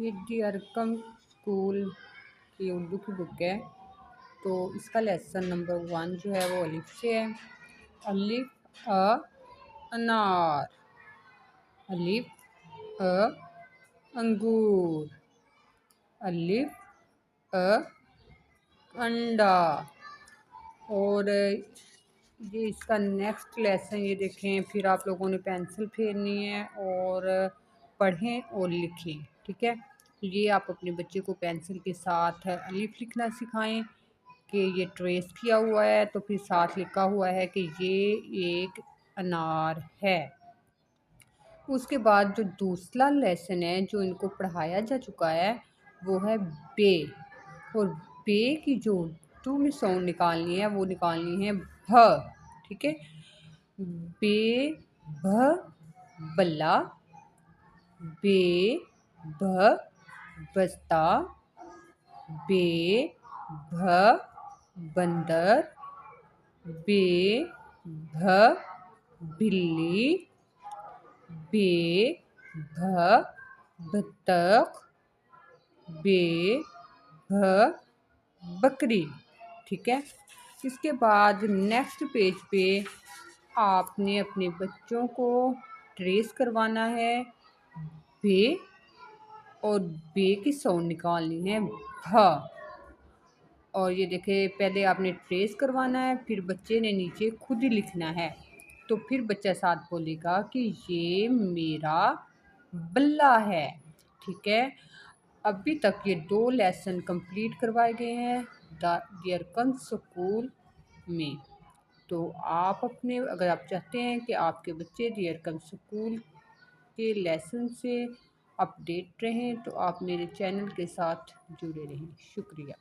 ये dear come school की उर्दू की बुक है। तो इसका लेसन नंबर 1 जो है वो अलिफ से है। अलिफ अनार, अलिफ अंगूर, अलिफ अंडा। और ये इसका नेक्स्ट लेसन ये देखें। फिर आप लोगों ने पेंसिल फेरनी है और पढ़ें और लिखें, ठीक है। ये आप अपने बच्चे को पेंसिल के साथ अलिफ लिखना सिखाएं कि ये ट्रेस किया हुआ है, तो फिर साथ लिखा हुआ है कि ये एक अनार है। उसके बाद जो दूसरा लेसन है जो इनको पढ़ाया जा चुका है वो है बे। और बे की जो टू में साउंड निकालनी है वो निकालनी है भ, ठीक है। बे भ बल्ला, बे भ बस्ता, बे भ बंदर, बे भ बिल्ली, बे भ बत्तख, बे भ बकरी, ठीक है। इसके बाद नेक्स्ट पेज पे आपने अपने बच्चों को ट्रेस करवाना है बे, और बे की साउंड निकालनी है भ। और ये देखे पहले आपने ट्रेस करवाना है, फिर बच्चे ने नीचे खुद ही लिखना है। तो फिर बच्चा साथ बोलेगा कि ये मेरा बल्ला है, ठीक है। अभी तक ये 2 लेसन कंप्लीट करवाए गए हैं डियरकम स्कूल में। तो आप अपने अगर आप चाहते हैं कि आपके बच्चे डियरकम स्कूल के लेसन से अपडेट रहें तो आप मेरे चैनल के साथ जुड़े रहें। शुक्रिया।